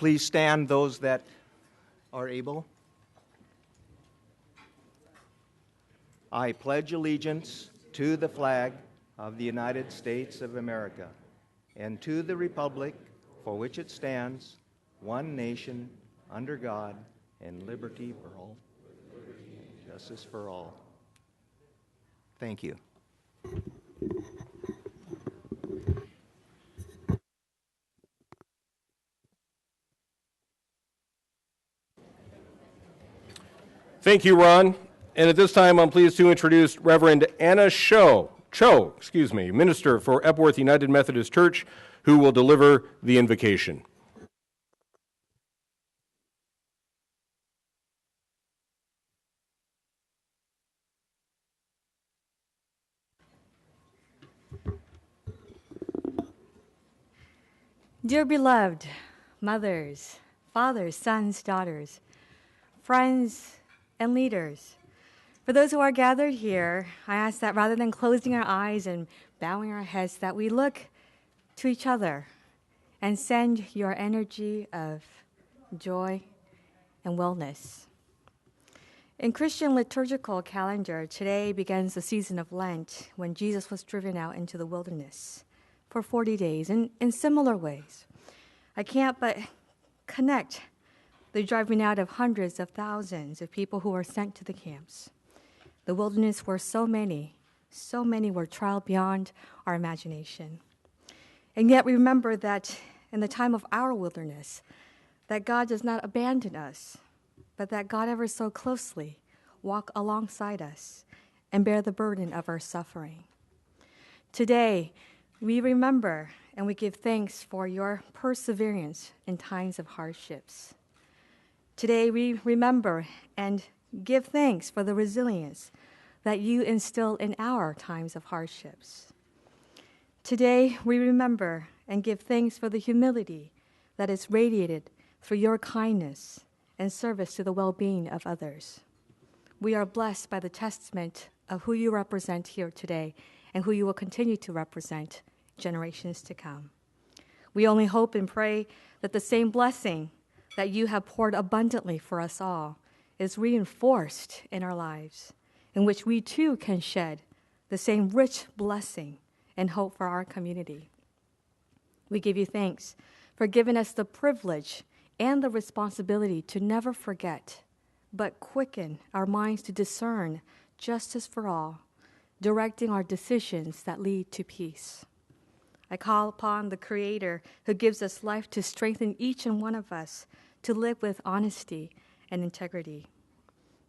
Please stand, those that are able. I pledge allegiance to the flag of the United States of America and to the republic for which it stands, one nation, under God, and liberty for all, and justice for all. Thank you. Thank you, Ron. And at this time, I'm pleased to introduce Reverend Anna Cho, minister for Epworth United Methodist Church, who will deliver the invocation. Dear beloved mothers, fathers, sons, daughters, friends, and leaders, for those who are gathered here, I ask that rather than closing our eyes and bowing our heads, that we look to each other and send your energy of joy and wellness. In Christian liturgical calendar, today begins the season of Lent, when Jesus was driven out into the wilderness for 40 days. And in similar ways, I can't but connect the driving out of hundreds of thousands of people who were sent to the camps. The wilderness where so many were trialed beyond our imagination. And yet we remember that in the time of our wilderness, that God does not abandon us, but that God ever so closely walk alongside us and bear the burden of our suffering. Today, we remember and we give thanks for your perseverance in times of hardships. Today, we remember and give thanks for the resilience that you instill in our times of hardships. Today, we remember and give thanks for the humility that is radiated through your kindness and service to the well-being of others. We are blessed by the testament of who you represent here today and who you will continue to represent generations to come. We only hope and pray that the same blessing that you have poured abundantly for us all is reinforced in our lives, in which we too can shed the same rich blessing and hope for our community. We give you thanks for giving us the privilege and the responsibility to never forget, but quicken our minds to discern justice for all, directing our decisions that lead to peace. I call upon the Creator who gives us life to strengthen each and one of us to live with honesty and integrity.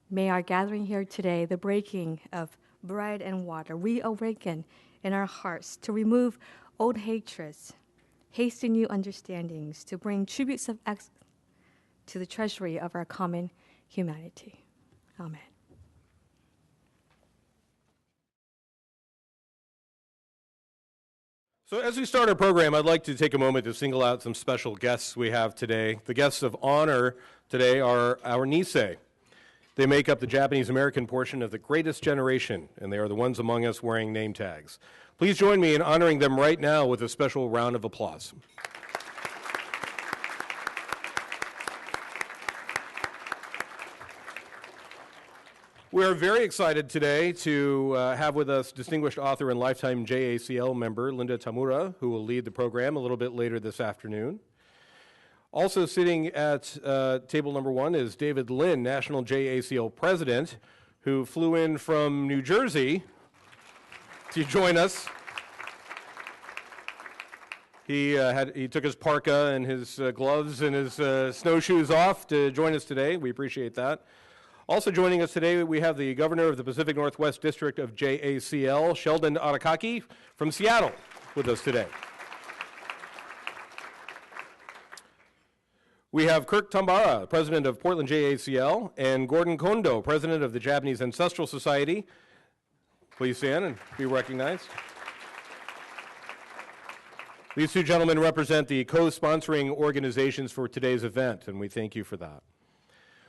May our gathering here today, the breaking of bread and water, reawaken in our hearts to remove old hatreds, hasten new understandings, to bring tributes of excellence to the treasury of our common humanity. Amen. So as we start our program, I'd like to take a moment to single out some special guests we have today. The guests of honor today are our Nisei. They make up the Japanese-American portion of the greatest generation, and they are the ones among us wearing name tags. Please join me in honoring them right now with a special round of applause. We're very excited today to have with us distinguished author and lifetime JACL member Linda Tamura, who will lead the program a little bit later this afternoon. Also sitting at table number one is David Lynn, National JACL President, who flew in from New Jersey to join us. He took his parka and his gloves and his snowshoes off to join us today. We appreciate that. Also joining us today, we have the Governor of the Pacific Northwest District of JACL, Sheldon Arakaki, from Seattle, with us today. We have Kirk Tambara, President of Portland JACL, and Gordon Kondo, President of the Japanese Ancestral Society. Please stand and be recognized. These two gentlemen represent the co-sponsoring organizations for today's event, and we thank you for that.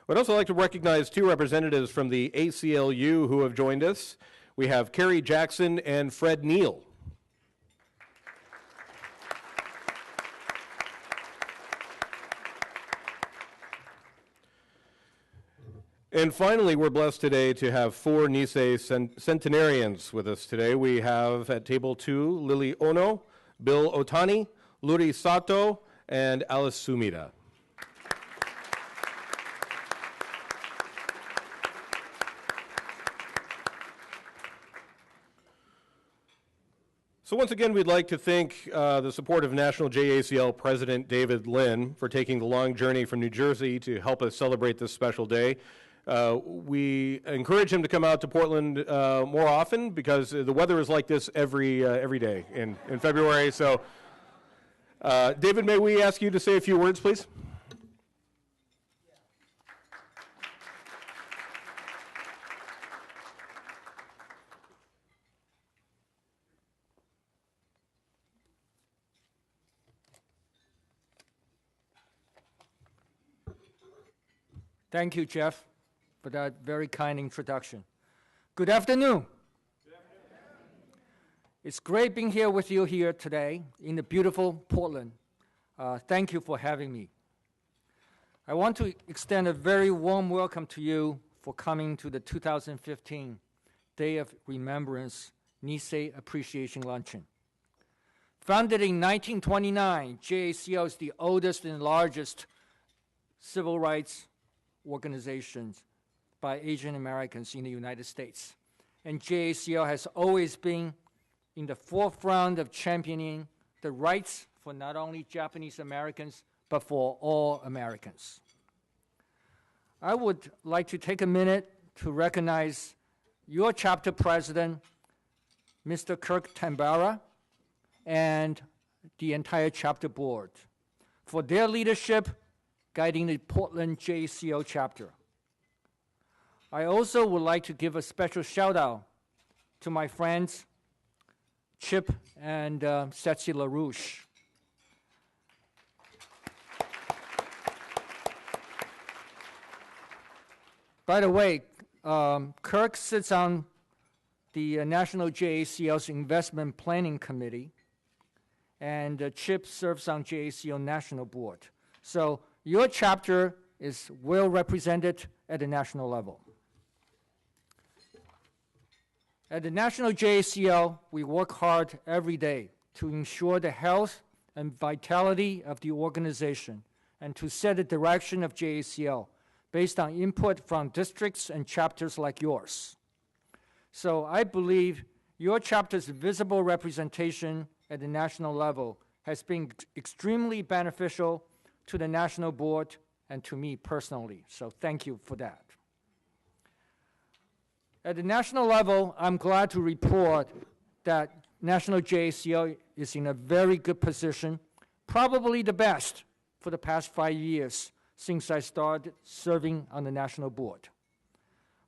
I'd also like to recognize two representatives from the ACLU who have joined us. We have Carrie Jackson and Fred Neal. And finally, we're blessed today to have 4 Nisei centenarians with us today. We have at table 2, Lily Ono, Bill Otani, Luri Sato, and Alice Sumida. So once again, we'd like to thank the support of National JACL President David Lin for taking the long journey from New Jersey to help us celebrate this special day. We encourage him to come out to Portland more often because the weather is like this every day in February. So, David, may we ask you to say a few words, please? Thank you, Jeff, for that very kind introduction. Good afternoon. Good afternoon. It's great being here with you here today in the beautiful Portland. Thank you for having me. I want to extend a very warm welcome to you for coming to the 2015 Day of Remembrance Nisei Appreciation Luncheon. Founded in 1929, JACL is the oldest and largest civil rights organizations by Asian Americans in the United States. And JACL has always been in the forefront of championing the rights for not only Japanese Americans, but for all Americans. I would like to take a minute to recognize your chapter president, Mr. Kirk Tambara, and the entire chapter board for their leadership guiding the Portland JACL chapter. I also would like to give a special shout out to my friends Chip and Setsi LaRouche. By the way, Kirk sits on the National JACL's Investment Planning Committee, and Chip serves on JACL National Board. So your chapter is well represented at the national level. At the National JACL, we work hard every day to ensure the health and vitality of the organization and to set the direction of JACL based on input from districts and chapters like yours. So I believe your chapter's visible representation at the national level has been extremely beneficial to the national board and to me personally. So thank you for that. At the national level, I'm glad to report that National JACL is in a very good position, probably the best for the past 5 years since I started serving on the national board.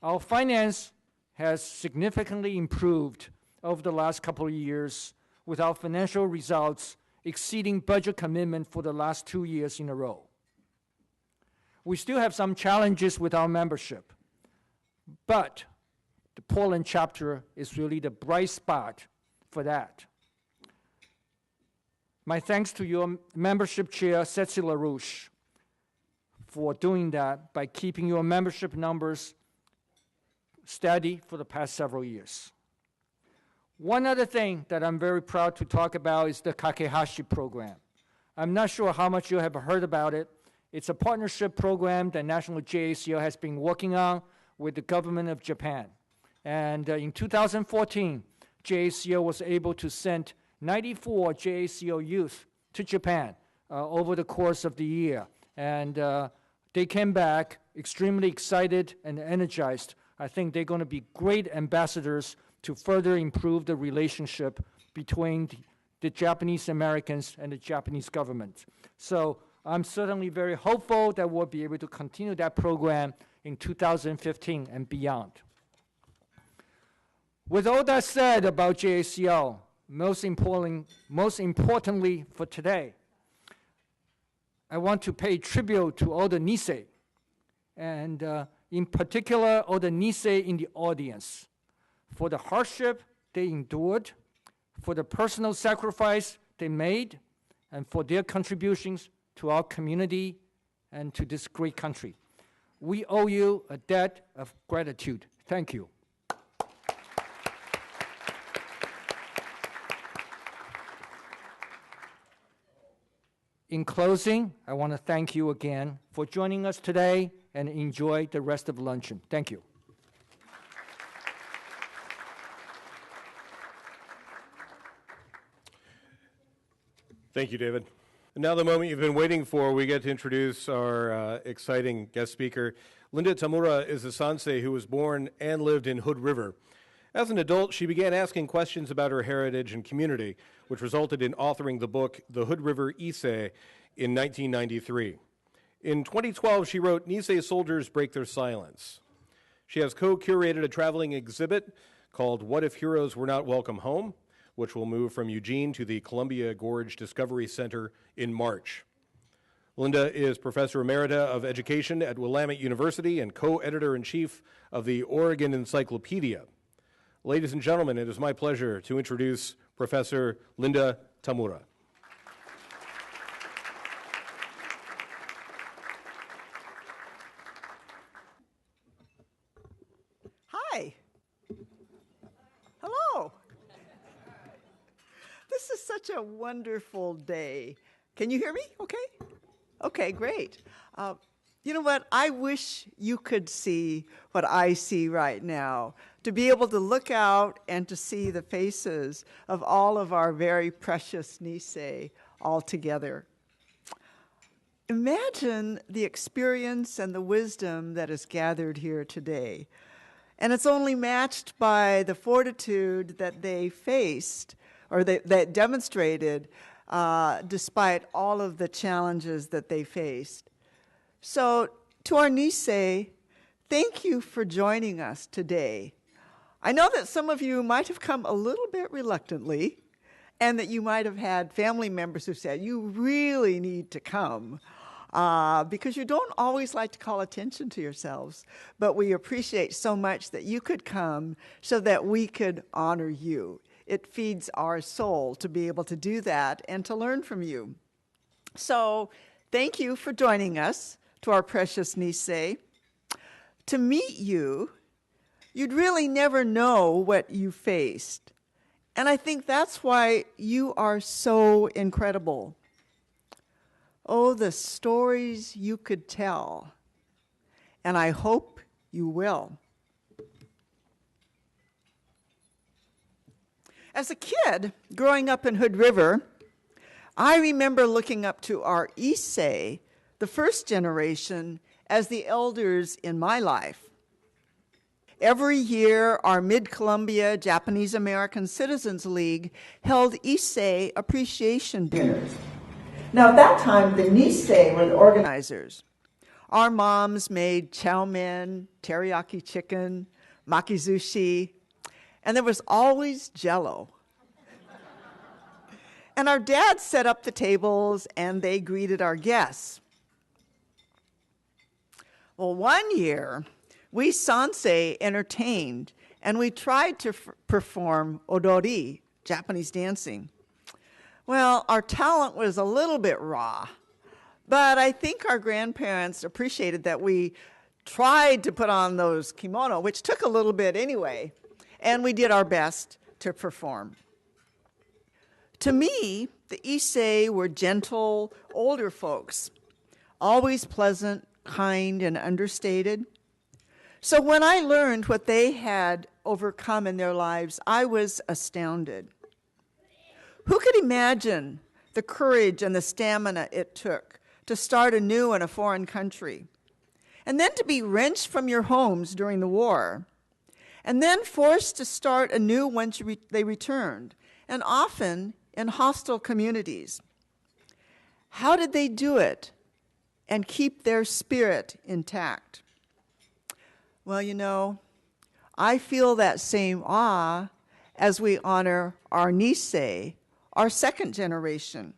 Our finance has significantly improved over the last couple of years, with our financial results exceeding budget commitment for the last 2 years in a row. We still have some challenges with our membership, but the Portland chapter is really the bright spot for that. My thanks to your membership chair, Setsi LaRouche, for doing that by keeping your membership numbers steady for the past several years. One other thing that I'm very proud to talk about is the Kakehashi program. I'm not sure how much you have heard about it. It's a partnership program that National JACL has been working on with the government of Japan. And in 2014, JACL was able to send 94 JACL youth to Japan over the course of the year. And they came back extremely excited and energized. I think they're going to be great ambassadors to further improve the relationship between the Japanese Americans and the Japanese government. So I'm certainly very hopeful that we'll be able to continue that program in 2015 and beyond. With all that said about JACL, most importantly for today, I want to pay tribute to all the Nisei, and in particular all the Nisei in the audience, for the hardship they endured, for the personal sacrifice they made, and for their contributions to our community and to this great country. we owe you a debt of gratitude. Thank you. In closing, I want to thank you again for joining us today and enjoy the rest of luncheon. Thank you. Thank you, David. And now the moment you've been waiting for, we get to introduce our exciting guest speaker. Linda Tamura is a Sansei who was born and lived in Hood River. As an adult, she began asking questions about her heritage and community, which resulted in authoring the book, The Hood River Issei, in 1993. In 2012, she wrote, Nisei Soldiers Break Their Silence. She has co-curated a traveling exhibit called What If Heroes Were Not Welcome Home?, which will move from Eugene to the Columbia Gorge Discovery Center in March. Linda is Professor Emerita of Education at Willamette University and co-editor-in-chief of the Oregon Encyclopedia. Ladies and gentlemen, it is my pleasure to introduce Professor Linda Tamura. Hi. Hello. This is such a wonderful day. Can you hear me okay? Okay, great. You know what? I wish you could see what I see right now, to be able to look out and to see the faces of all of our very precious Nisei all together. Imagine the experience and the wisdom that is gathered here today. And it's only matched by the fortitude that they faced, or that demonstrated, despite all of the challenges that they faced. So, to our Nisei, thank you for joining us today. I know that some of you might have come a little bit reluctantly, and that you might have had family members who said, you really need to come, because you don't always like to call attention to yourselves, but we appreciate so much that you could come so that we could honor you. It feeds our soul to be able to do that and to learn from you. So, thank you for joining us, to our precious Nisei. To meet you, you'd really never know what you faced. And I think that's why you are so incredible. Oh, the stories you could tell. And I hope you will. As a kid, growing up in Hood River, I remember looking up to our Issei, the first generation, as the elders in my life. Every year, our Mid-Columbia Japanese American Citizens League held Issei appreciation dinners. Now, at that time, the Nisei were the organizers. Our moms made chow mein, teriyaki chicken, makizushi, and there was always Jell-O. And our dads set up the tables, and they greeted our guests. Well, one year, we Sansei entertained, and we tried to perform odori, Japanese dancing. Well, our talent was a little bit raw, but I think our grandparents appreciated that we tried to put on those kimono, which took a little bit anyway, and we did our best to perform. To me, the Issei were gentle, older folks, always pleasant, kind, and understated. So when I learned what they had overcome in their lives, I was astounded. Who could imagine the courage and the stamina it took to start anew in a foreign country, and then to be wrenched from your homes during the war, and then forced to start anew once they returned, and often in hostile communities? How did they do it and keep their spirit intact? Well, you know, I feel that same awe as we honor our Nisei, our second generation.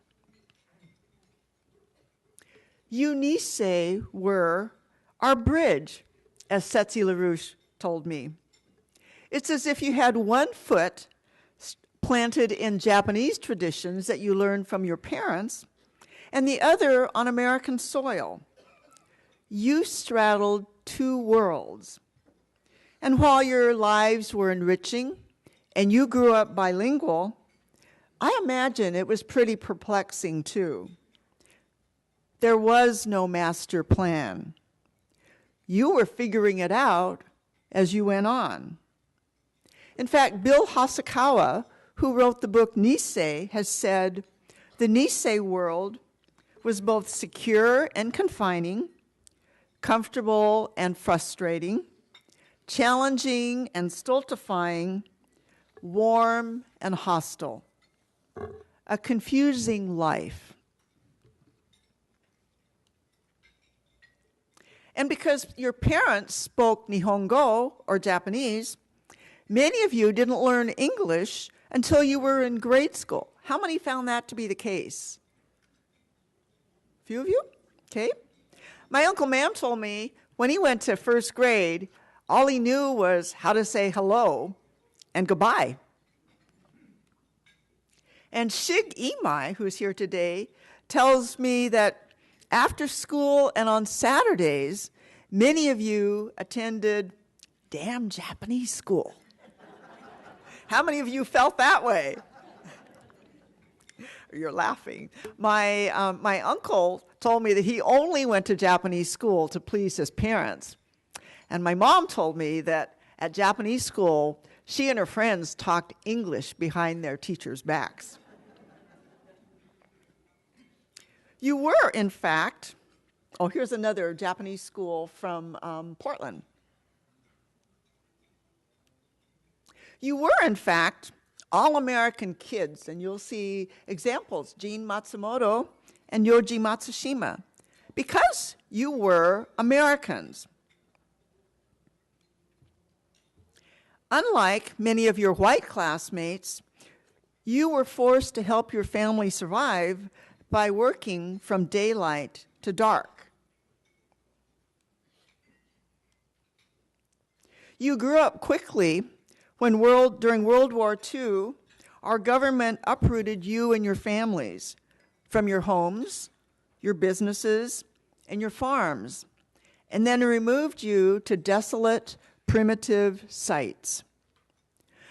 You Nisei were our bridge, as Setsi LaRouche told me. It's as if you had one foot planted in Japanese traditions that you learned from your parents, and the other on American soil. You straddled two worlds. And while your lives were enriching and you grew up bilingual, I imagine it was pretty perplexing too. There was no master plan. You were figuring it out as you went on. In fact, Bill Hosokawa, who wrote the book Nisei, has said the Nisei world was both secure and confining, comfortable and frustrating, challenging and stultifying, warm and hostile. A confusing life. And because your parents spoke Nihongo, or Japanese, many of you didn't learn English until you were in grade school. How many found that to be the case? A few of you? Okay. My Uncle Mam told me when he went to first grade, all he knew was how to say hello and goodbye. And Shig Imai, who's here today, tells me that after school and on Saturdays, many of you attended damn Japanese school. How many of you felt that way? You're laughing. My uncle told me that he only went to Japanese school to please his parents. And my mom told me that at Japanese school, she and her friends talked English behind their teachers' backs. You were, in fact, oh, here's another Japanese school from Portland. You were, in fact, all-American kids, and you'll see examples, Gene Matsumoto and Yoji Matsushima, because you were Americans. Unlike many of your white classmates, you were forced to help your family survive by working from daylight to dark. You grew up quickly when during World War II, our government uprooted you and your families from your homes, your businesses, and your farms, and then removed you to desolate, primitive sites.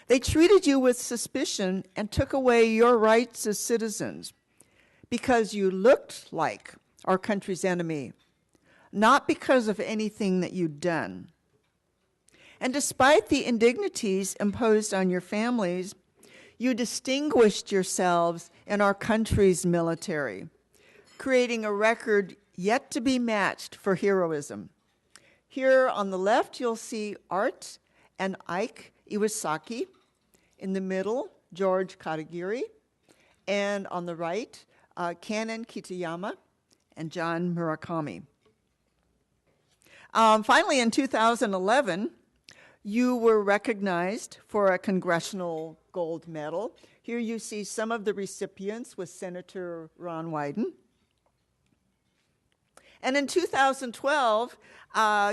They treated you with suspicion and took away your rights as citizens because you looked like our country's enemy, not because of anything that you'd done. And despite the indignities imposed on your families, you distinguished yourselves in our country's military, creating a record yet to be matched for heroism. Here on the left, you'll see Art and Ike Iwasaki. In the middle, George Katagiri. And on the right, Kanon Kitayama and John Murakami. Finally, in 2011, you were recognized for a Congressional Gold Medal. Here you see some of the recipients with Senator Ron Wyden. And in 2012,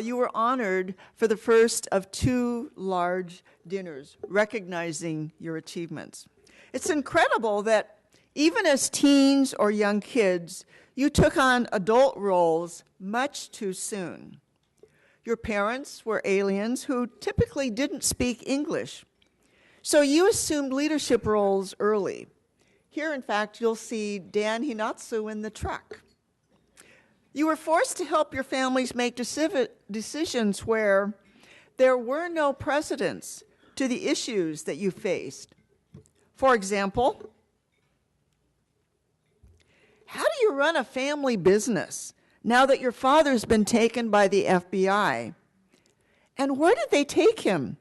you were honored for the first of 2 large dinners recognizing your achievements. It's incredible that even as teens or young kids, you took on adult roles much too soon. Your parents were aliens who typically didn't speak English, so you assumed leadership roles early. Here, in fact, you'll see Dan Hinatsu in the truck. You were forced to help your families make decisions where there were no precedents to the issues that you faced. For example, how do you run a family business now that your father's been taken by the FBI? And where did they take him?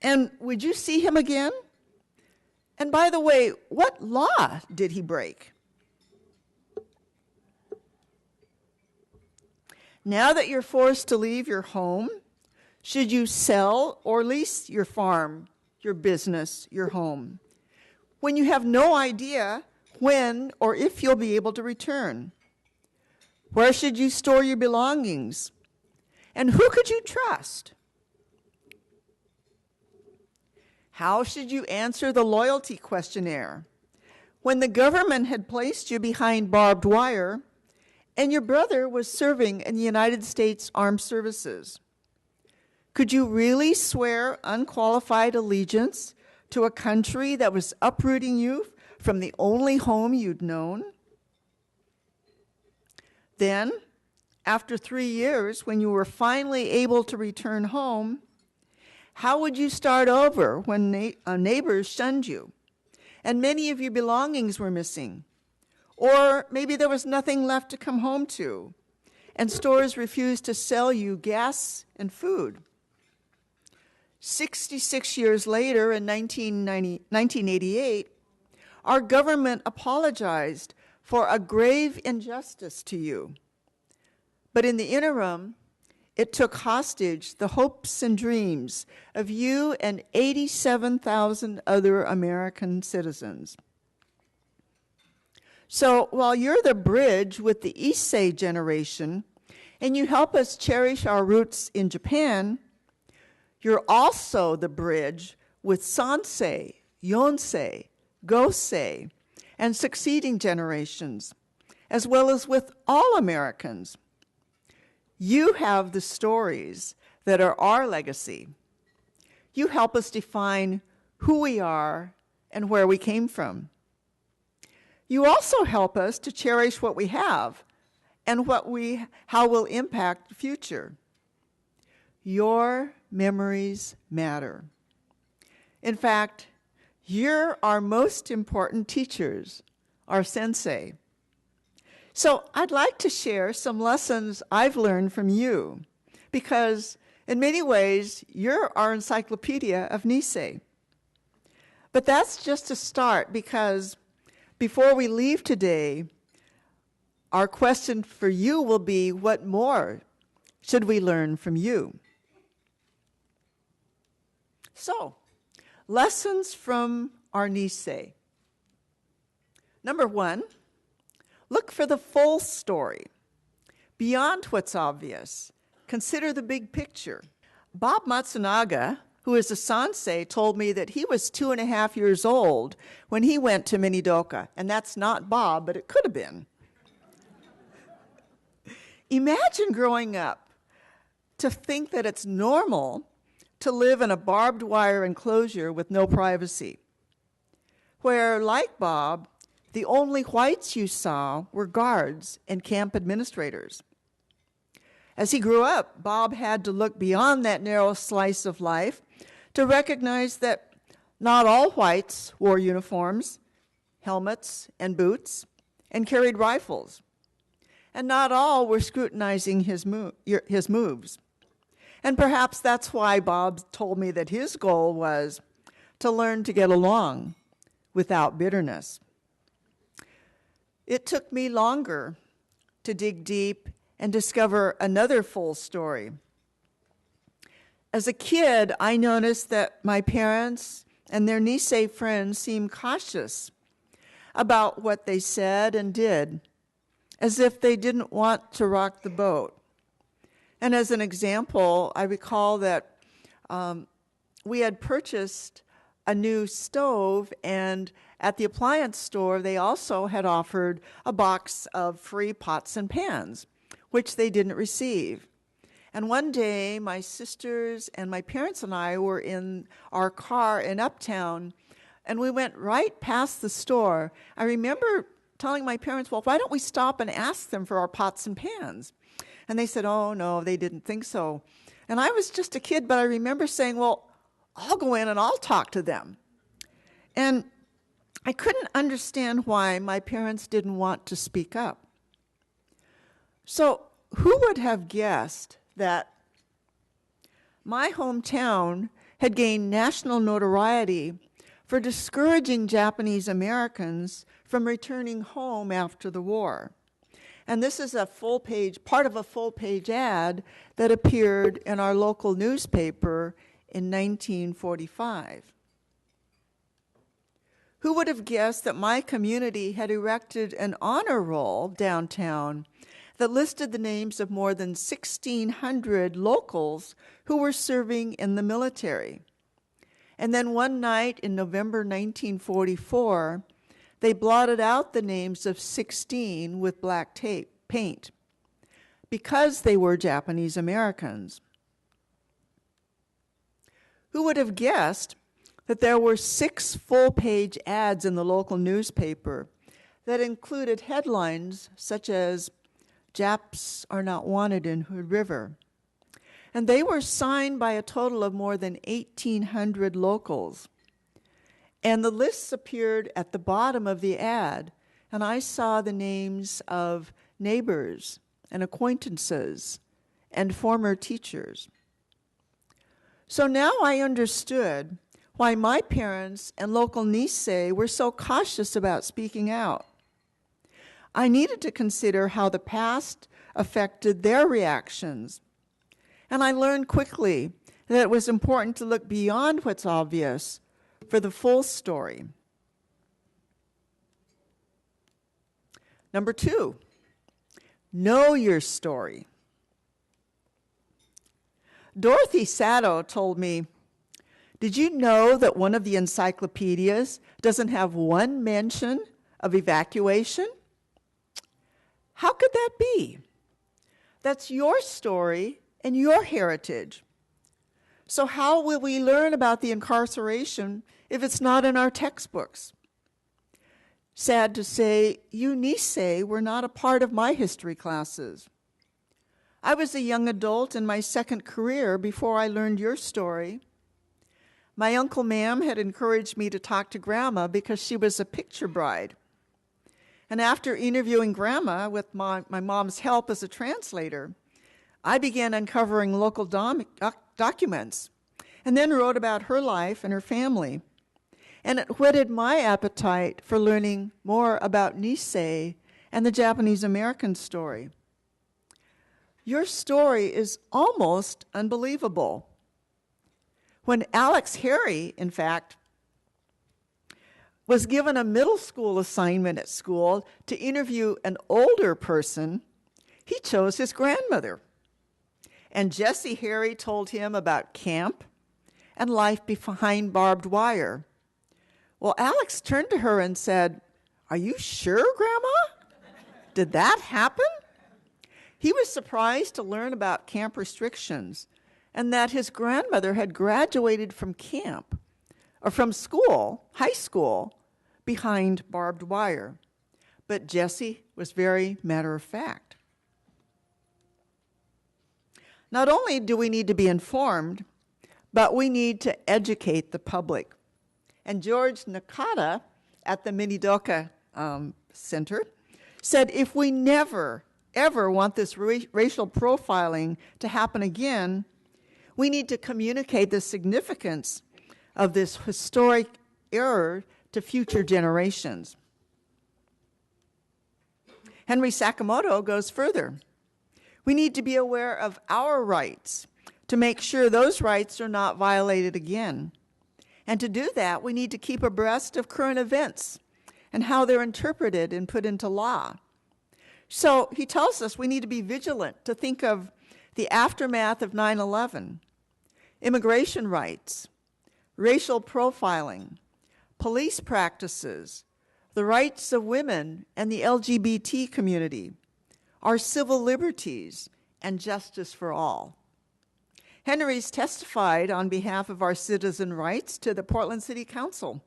And would you see him again? And by the way, what law did he break? Now that you're forced to leave your home, should you sell or lease your farm, your business, your home, when you have no idea when or if you'll be able to return? Where should you store your belongings? And who could you trust? How should you answer the loyalty questionnaire when the government had placed you behind barbed wire and your brother was serving in the United States Armed Services? Could you really swear unqualified allegiance to a country that was uprooting you from the only home you'd known? Then, after 3 years, when you were finally able to return home, how would you start over when neighbors shunned you and many of your belongings were missing? Or maybe there was nothing left to come home to and stores refused to sell you gas and food. 66 years later, in 1988, our government apologized for a grave injustice to you. But in the interim, it took hostage the hopes and dreams of you and 87,000 other American citizens. So while you're the bridge with the Issei generation, and you help us cherish our roots in Japan, you're also the bridge with Sansei, Yonsei, Gosei, and succeeding generations, as well as with all Americans. You have the stories that are our legacy. You help us define who we are and where we came from. You also help us to cherish what we have and how we'll impact the future. Your memories matter. In fact, you're our most important teachers, our sensei. So I'd like to share some lessons I've learned from you, because in many ways, you're our encyclopedia of Nisei. But that's just a start, because before we leave today, our question for you will be, what more should we learn from you? So, lessons from our Nisei. Number 1, look for the full story. Beyond what's obvious, consider the big picture. Bob Matsunaga, who is a sansei, told me that he was 2.5 years old when he went to Minidoka. And that's not Bob, but it could have been. Imagine growing up to think that it's normal to live in a barbed wire enclosure with no privacy, where, like Bob, the only whites you saw were guards and camp administrators. As he grew up, Bob had to look beyond that narrow slice of life to recognize that not all whites wore uniforms, helmets, and boots, and carried rifles. And not all were scrutinizing his moves. And perhaps that's why Bob told me that his goal was to learn to get along without bitterness. It took me longer to dig deep and discover another full story. As a kid, I noticed that my parents and their Nisei friends seemed cautious about what they said and did, as if they didn't want to rock the boat. And as an example, I recall that we had purchased a new stove, and at the appliance store, they also had offered a box of free pots and pans, which they didn't receive. And one day, my sisters and my parents and I were in our car in Uptown, and we went right past the store. I remember telling my parents, well, why don't we stop and ask them for our pots and pans? And they said, oh, no, they didn't think so. And I was just a kid, but I remember saying, well, I'll go in and I'll talk to them. And I couldn't understand why my parents didn't want to speak up. So who would have guessed that my hometown had gained national notoriety for discouraging Japanese Americans from returning home after the war? And this is part of a full-page ad that appeared in our local newspaper in 1945. Who would have guessed that my community had erected an honor roll downtown that listed the names of more than 1,600 locals who were serving in the military? And then one night in November 1944, they blotted out the names of 16 with black paint because they were Japanese Americans. Who would have guessed that there were 6 full-page ads in the local newspaper that included headlines such as, "Japs are not wanted in Hood River." And they were signed by a total of more than 1,800 locals. And the lists appeared at the bottom of the ad, and I saw the names of neighbors and acquaintances and former teachers. So now I understood why my parents and local Nisei were so cautious about speaking out. I needed to consider how the past affected their reactions. And I learned quickly that it was important to look beyond what's obvious for the full story. Number 2, know your story. Dorothy Sato told me, "Did you know that one of the encyclopedias doesn't have one mention of evacuation?" How could that be? That's your story and your heritage. So how will we learn about the incarceration if it's not in our textbooks? Sad to say, you Nisei were not a part of my history classes. I was a young adult in my second career before I learned your story. My Uncle Mam had encouraged me to talk to Grandma because she was a picture bride. And after interviewing Grandma with my mom's help as a translator, I began uncovering local documents and then wrote about her life and her family. And it whetted my appetite for learning more about Nisei and the Japanese American story. Your story is almost unbelievable. When Alex Harry, in fact, was given a middle school assignment at school to interview an older person, he chose his grandmother. And Jessie Harry told him about camp and life behind barbed wire. Well, Alex turned to her and said, "Are you sure, Grandma? Did that happen?" He was surprised to learn about camp restrictions and that his grandmother had graduated from camp, or from school, high school, behind barbed wire. But Jessie was very matter-of-fact. Not only do we need to be informed, but we need to educate the public. And George Nakata at the Minidoka Center said, if we never, ever want this racial profiling to happen again, we need to communicate the significance of this historic error to future generations. Henry Sakamoto goes further. We need to be aware of our rights to make sure those rights are not violated again. And to do that, we need to keep abreast of current events and how they're interpreted and put into law. So he tells us we need to be vigilant to think of the aftermath of 9/11, immigration rights, racial profiling, police practices, the rights of women and the LGBT community, our civil liberties, and justice for all. Henry's testified on behalf of our citizen rights to the Portland City Council.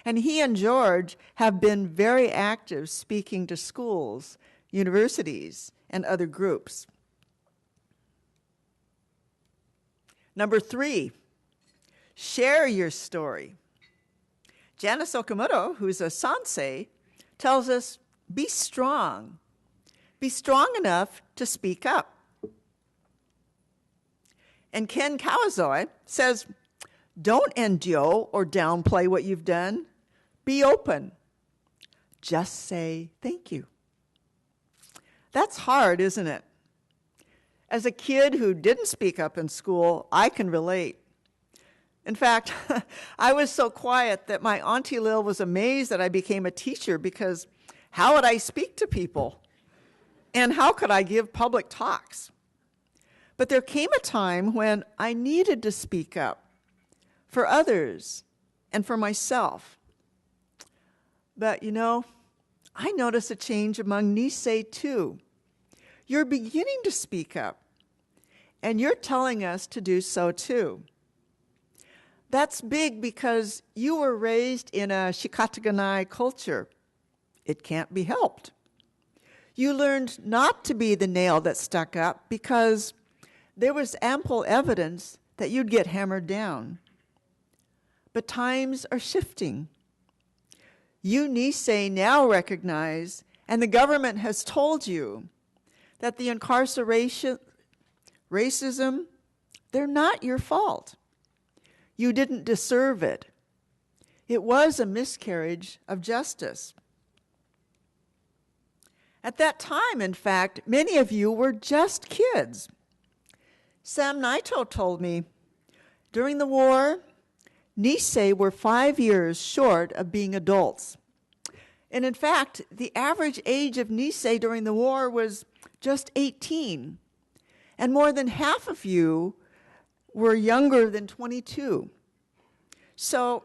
And he and George have been very active speaking to schools, universities, and other groups. Number 3, share your story. Janice Okamoto, who's a sansei, tells us, be strong. Be strong enough to speak up. And Ken Kawazoe says, don't endure or downplay what you've done. Be open. Just say thank you. That's hard, isn't it? As a kid who didn't speak up in school, I can relate. In fact, I was so quiet that my Auntie Lil was amazed that I became a teacher because how would I speak to people? And how could I give public talks? But there came a time when I needed to speak up for others and for myself. But you know, I notice a change among Nisei too. You're beginning to speak up, and you're telling us to do so too. That's big because you were raised in a Shikataganai culture. It can't be helped. You learned not to be the nail that stuck up because there was ample evidence that you'd get hammered down. But times are shifting. You Nisei now recognize, and the government has told you, that the incarceration, racism, they're not your fault. You didn't deserve it. It was a miscarriage of justice. At that time, in fact, many of you were just kids. Sam Naito told me, during the war, Nisei were 5 years short of being adults. And in fact, the average age of Nisei during the war was just 18. And more than half of you were younger than 22. So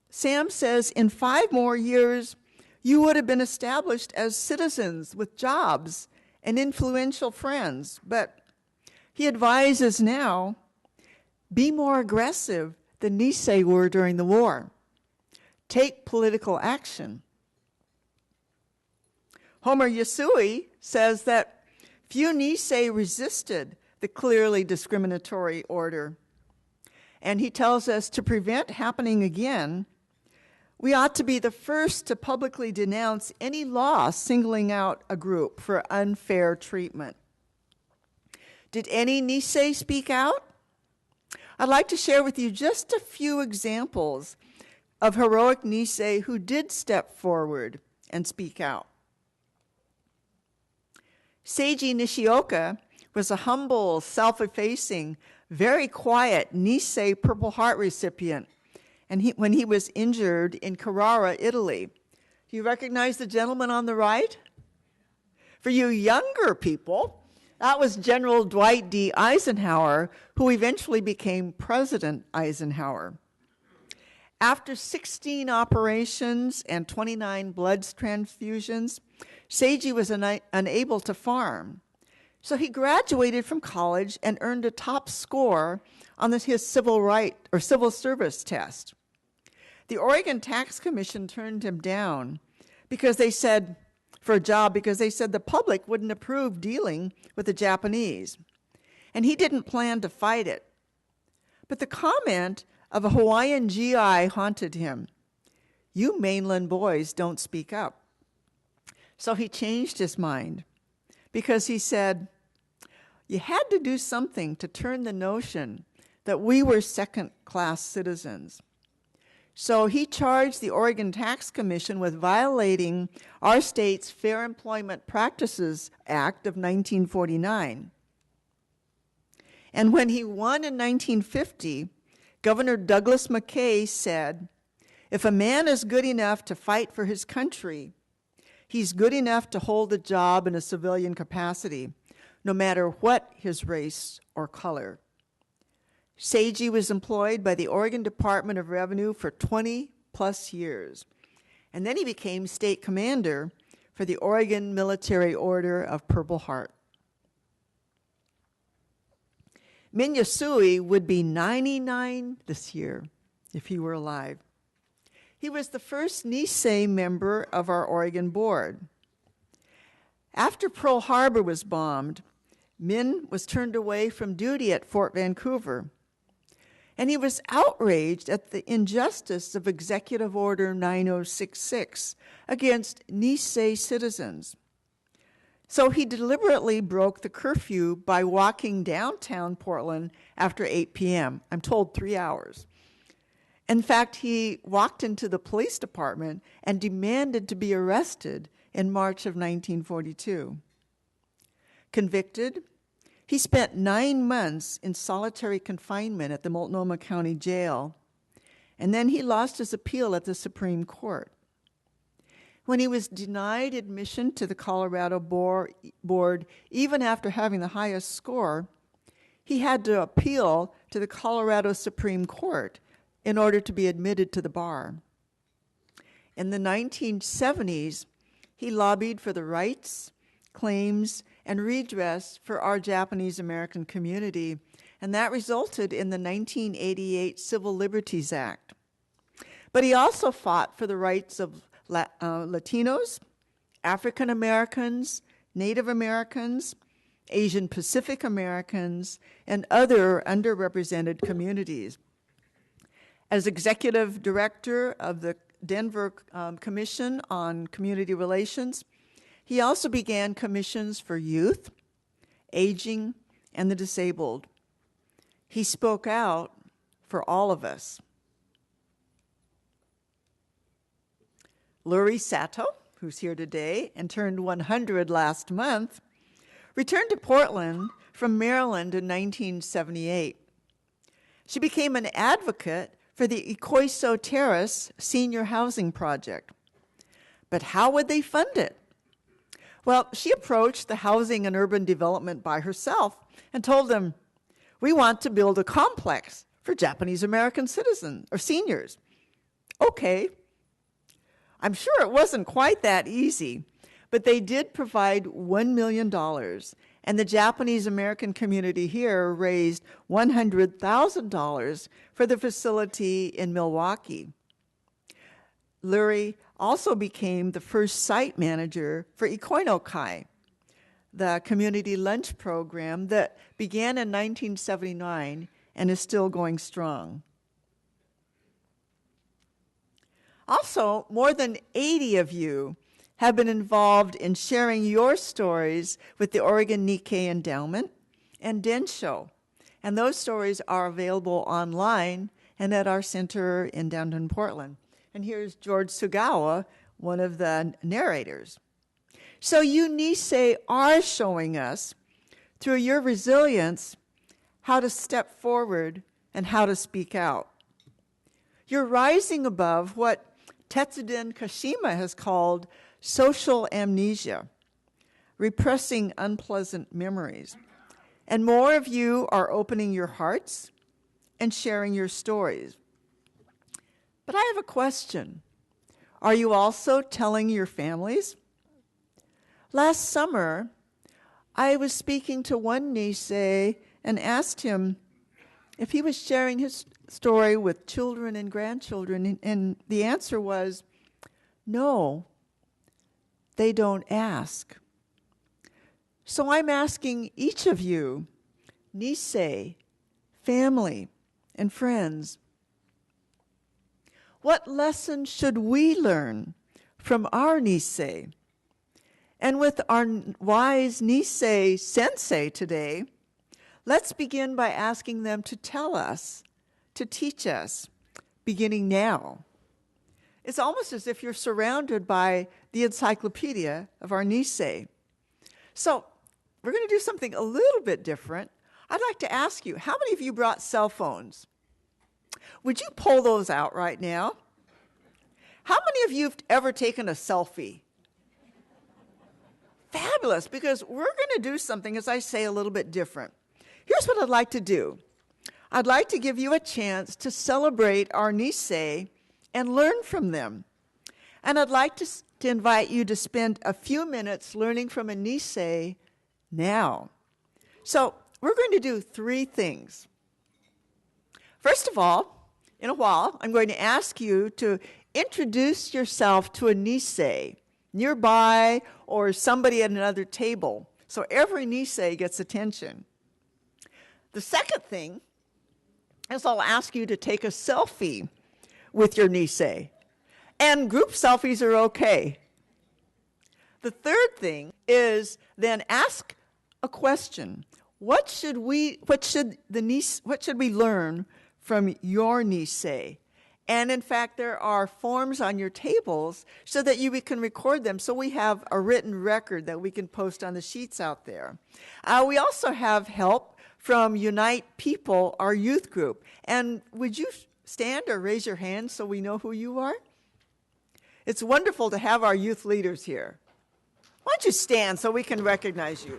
Sam says in 5 more years, you would have been established as citizens with jobs and influential friends. But he advises now, be more aggressive than Nisei were during the war. Take political action. Homer Yasui says that few Nisei resisted the clearly discriminatory order. And he tells us to prevent happening again, we ought to be the first to publicly denounce any law singling out a group for unfair treatment. Did any Nisei speak out? I'd like to share with you just a few examples of heroic Nisei who did step forward and speak out. Seiji Nishioka was a humble, self-effacing, very quiet Nisei Purple Heart recipient and when he was injured in Carrara, Italy. Do you recognize the gentleman on the right? For you younger people, that was General Dwight D. Eisenhower, who eventually became President Eisenhower. After 16 operations and 29 blood transfusions, Seiji was unable to farm. So he graduated from college and earned a top score on his civil service test. The Oregon Tax Commission turned him down because they said the public wouldn't approve dealing with the Japanese. And he didn't plan to fight it. But the comment of a Hawaiian GI haunted him. You mainland boys don't speak up. So he changed his mind because he said, you had to do something to turn the notion that we were second-class citizens. So he charged the Oregon Tax Commission with violating our state's Fair Employment Practices Act of 1949. And when he won in 1950, Governor Douglas McKay said, if a man is good enough to fight for his country, he's good enough to hold a job in a civilian capacity, no matter what his race or color. Seiji was employed by the Oregon Department of Revenue for 20 plus years. And then he became state commander for the Oregon Military Order of Purple Heart. Min Yasui would be 99 this year if he were alive. He was the first Nisei member of our Oregon board. After Pearl Harbor was bombed, Min was turned away from duty at Fort Vancouver. And he was outraged at the injustice of Executive Order 9066 against Nisei citizens. So he deliberately broke the curfew by walking downtown Portland after 8 p.m. I'm told 3 hours. In fact, he walked into the police department and demanded to be arrested in March of 1942. Convicted, he spent 9 months in solitary confinement at the Multnomah County Jail, and then he lost his appeal at the Supreme Court. When he was denied admission to the Colorado Board, even after having the highest score, he had to appeal to the Colorado Supreme Court in order to be admitted to the bar. In the 1970s, he lobbied for the rights, claims, and redress for our Japanese American community, and that resulted in the 1988 Civil Liberties Act. But he also fought for the rights of Latinos, African Americans, Native Americans, Asian Pacific Americans, and other underrepresented communities. As executive director of the Denver Commission on Community Relations, he also began commissions for youth, aging, and the disabled. He spoke out for all of us. Luri Sato, who's here today and turned 100 last month, returned to Portland from Maryland in 1978. She became an advocate for the Ikoiso Terrace Senior Housing Project. But how would they fund it? Well, she approached the Housing and Urban Development by herself and told them, "We want to build a complex for Japanese American citizens or seniors." Okay. I'm sure it wasn't quite that easy, but they did provide $1 million, and the Japanese American community here raised $100,000 for the facility in Milwaukee. Luri also became the first site manager for Ikoinokai, the community lunch program that began in 1979 and is still going strong. Also, more than 80 of you have been involved in sharing your stories with the Oregon Nikkei Endowment and Densho. And those stories are available online and at our center in downtown Portland. And here's George Sugawa, one of the narrators. So you Nisei are showing us, through your resilience, how to step forward and how to speak out. You're rising above what Tetsuden Kashima has called social amnesia, repressing unpleasant memories. And more of you are opening your hearts and sharing your stories. But I have a question. Are you also telling your families? Last summer, I was speaking to one Nisei and asked him if he was sharing his story with children and grandchildren, and the answer was, no, they don't ask. So I'm asking each of you, Nisei, family, and friends, what lesson should we learn from our Nisei? And with our wise Nisei sensei today, let's begin by asking them to tell us, to teach us, beginning now. It's almost as if you're surrounded by the encyclopedia of our Nisei. So we're going to do something a little bit different. I'd like to ask you, how many of you brought cell phones? Would you pull those out right now? How many of you have ever taken a selfie? Fabulous, because we're going to do something, as I say, a little bit different. Here's what I'd like to do. I'd like to give you a chance to celebrate our Nisei and learn from them. And I'd like to invite you to spend a few minutes learning from a Nisei now. So we're going to do 3 things. First of all, in a while, I'm going to ask you to introduce yourself to a Nisei nearby or somebody at another table. So every Nisei gets attention. The second thing is I'll ask you to take a selfie with your Nisei. And group selfies are okay. The third thing is then ask a question. What should we learn from your Nisei? And in fact, there are forms on your tables so that you can record them, so we have a written record that we can post on the sheets out there. We also have help from Unite People, our youth group. And would you stand or raise your hand so we know who you are? It's wonderful to have our youth leaders here. Why don't you stand so we can recognize you?